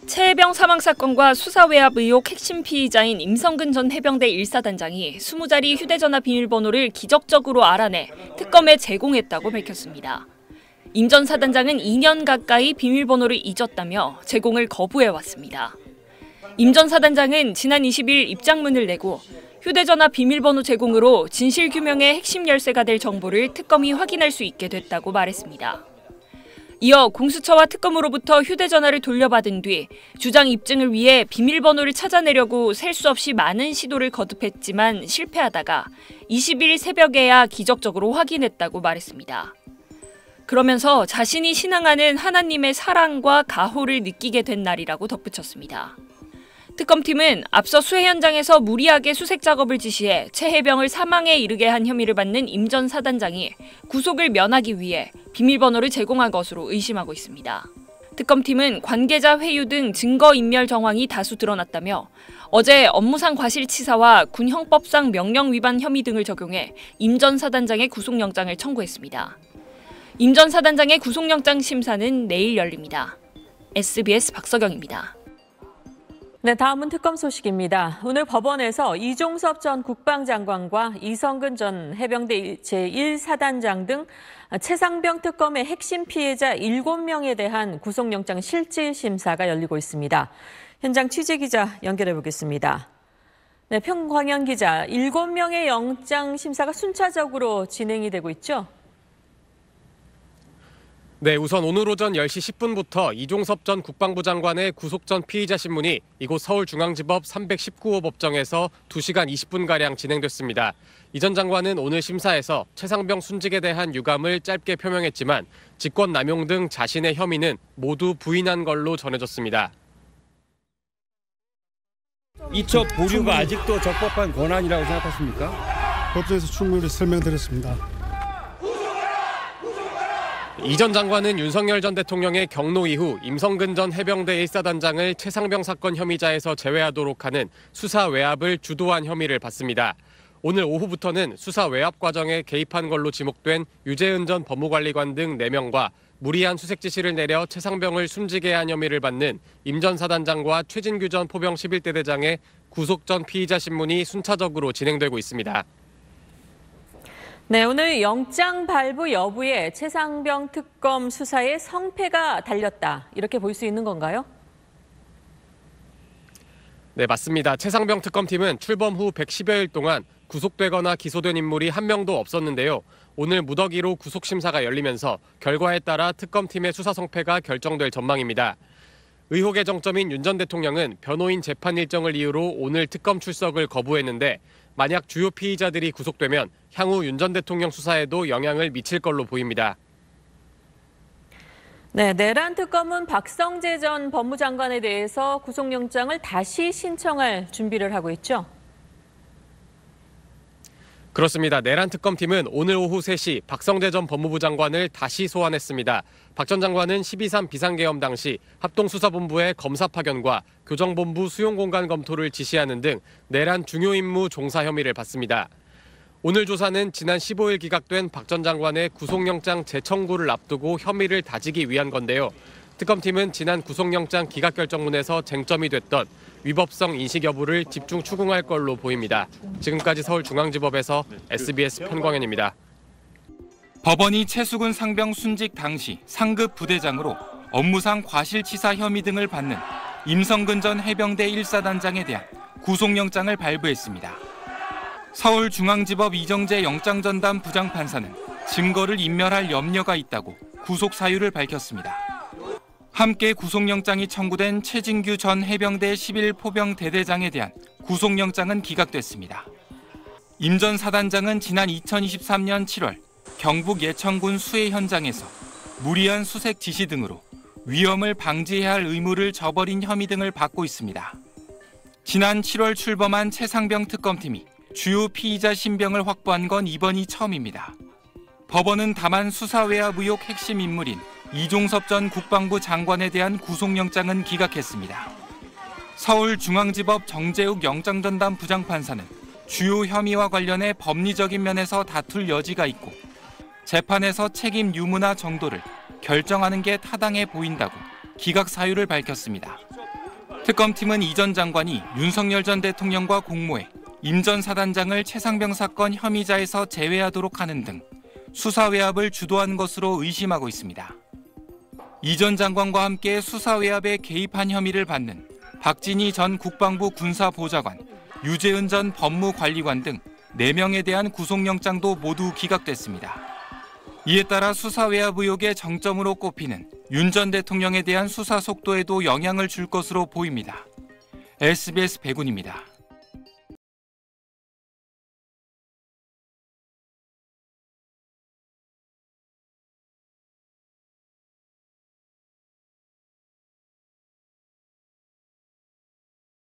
최혜병 사망 사건과 수사 외압 의혹 핵심 피의자인 임성근 전 해병대 1사단장이 20자리 휴대전화 비밀번호를 기적적으로 알아내 특검에 제공했다고 밝혔습니다. 임 전 사단장은 2년 가까이 비밀번호를 잊었다며 제공을 거부해왔습니다. 임 전 사단장은 지난 20일 입장문을 내고 휴대전화 비밀번호 제공으로 진실규명의 핵심 열쇠가 될 정보를 특검이 확인할 수 있게 됐다고 말했습니다. 이어 공수처와 특검으로부터 휴대전화를 돌려받은 뒤 주장 입증을 위해 비밀번호를 찾아내려고 셀 수 없이 많은 시도를 거듭했지만 실패하다가 20일 새벽에야 기적적으로 확인했다고 말했습니다. 그러면서 자신이 신앙하는 하나님의 사랑과 가호를 느끼게 된 날이라고 덧붙였습니다. 특검팀은 앞서 수해 현장에서 무리하게 수색 작업을 지시해 최혜병을 사망에 이르게 한 혐의를 받는 임 전 사단장이 구속을 면하기 위해 비밀번호를 제공한 것으로 의심하고 있습니다. 특검팀은 관계자 회유 등 증거인멸 정황이 다수 드러났다며 어제 업무상 과실치사와 군형법상 명령 위반 혐의 등을 적용해 임 전 사단장의 구속영장을 청구했습니다. 임 전 사단장의 구속영장 심사는 내일 열립니다. SBS 박서경입니다. 네, 다음은 특검 소식입니다. 오늘 법원에서 이종섭 전 국방장관과 이성근 전 해병대 제1사단장 등 최상병 특검의 핵심 피해자 7명에 대한 구속영장 실질심사가 열리고 있습니다. 현장 취재기자 연결해 보겠습니다. 네, 평광현 기자, 7명의 영장 심사가 순차적으로 진행이 되고 있죠? 네, 우선 오늘 오전 10시 10분부터 이종섭 전 국방부 장관의 구속 전 피의자 신문이 이곳 서울중앙지법 319호 법정에서 2시간 20분가량 진행됐습니다. 이 전 장관은 오늘 심사에서 최상병 순직에 대한 유감을 짧게 표명했지만 직권남용 등 자신의 혐의는 모두 부인한 걸로 전해졌습니다. 이첩 보류가 아직도 적법한 권한이라고 생각하십니까? 법정에서 충분히 설명드렸습니다. 이 전 장관은 윤석열 전 대통령의 경로 이후 임성근 전 해병대 1사단장을 최상병 사건 혐의자에서 제외하도록 하는 수사 외압을 주도한 혐의를 받습니다. 오늘 오후부터는 수사 외압 과정에 개입한 걸로 지목된 유재은 전 법무관리관 등 4명과 무리한 수색 지시를 내려 최상병을 숨지게 한 혐의를 받는 임 전 사단장과 최진규 전 포병 11대 대장의 구속 전 피의자 신문이 순차적으로 진행되고 있습니다. 네, 오늘 영장 발부 여부에 최상병 특검 수사에 성패가 달렸다. 이렇게 볼 수 있는 건가요? 네, 맞습니다. 최상병 특검팀은 출범 후 110여일 동안 구속되거나 기소된 인물이 한 명도 없었는데요. 오늘 무더기로 구속심사가 열리면서 결과에 따라 특검팀의 수사 성패가 결정될 전망입니다. 의혹의 정점인 윤 전 대통령은 변호인 재판 일정을 이유로 오늘 특검 출석을 거부했는데 만약 주요 피의자들이 구속되면 향후 윤 전 대통령 수사에도 영향을 미칠 걸로 보입니다. 네, 내란 특검은 박성재 전 법무장관에 대해서 구속영장을 다시 신청할 준비를 하고 있죠? 그렇습니다. 내란 특검팀은 오늘 오후 3시 박성재 전 법무부 장관을 다시 소환했습니다. 박 전 장관은 12.3 비상계엄 당시 합동수사본부의 검사 파견과 교정본부 수용공간 검토를 지시하는 등 내란 중요 임무 종사 혐의를 받습니다. 오늘 조사는 지난 15일 기각된 박 전 장관의 구속영장 재청구를 앞두고 혐의를 다지기 위한 건데요. 특검팀은 지난 구속영장 기각 결정문에서 쟁점이 됐던 위법성 인식 여부를 집중 추궁할 걸로 보입니다. 지금까지 서울중앙지법에서 SBS 편광현입니다. 법원이 최수근 상병 순직 당시 상급 부대장으로 업무상 과실치사 혐의 등을 받는 임성근 전 해병대 1사단장에 대한 구속영장을 발부했습니다. 서울중앙지법 이정재 영장전담 부장판사는 증거를 인멸할 염려가 있다고 구속 사유를 밝혔습니다. 함께 구속영장이 청구된 최진규 전 해병대 11포병 대대장에 대한 구속영장은 기각됐습니다. 임 전 사단장은 지난 2023년 7월 경북 예천군 수해 현장에서 무리한 수색 지시 등으로 위험을 방지해야 할 의무를 저버린 혐의 등을 받고 있습니다. 지난 7월 출범한 최상병 특검팀이 주요 피의자 신병을 확보한 건 이번이 처음입니다. 법원은 다만 수사 외압 의혹 핵심 인물인 이종섭 전 국방부 장관에 대한 구속영장은 기각했습니다. 서울중앙지법 정재욱 영장전담 부장판사는 주요 혐의와 관련해 법리적인 면에서 다툴 여지가 있고 재판에서 책임 유무나 정도를 결정하는 게 타당해 보인다고 기각 사유를 밝혔습니다. 특검팀은 이 전 장관이 윤석열 전 대통령과 공모해 임 전 사단장을 최상병 사건 혐의자에서 제외하도록 하는 등 수사 외압을 주도한 것으로 의심하고 있습니다. 이 전 장관과 함께 수사 외압에 개입한 혐의를 받는 박진희 전 국방부 군사보좌관, 유재은 전 법무관리관 등 4명에 대한 구속영장도 모두 기각됐습니다. 이에 따라 수사 외압 의혹의 정점으로 꼽히는 윤 전 대통령에 대한 수사 속도에도 영향을 줄 것으로 보입니다. SBS 백운입니다.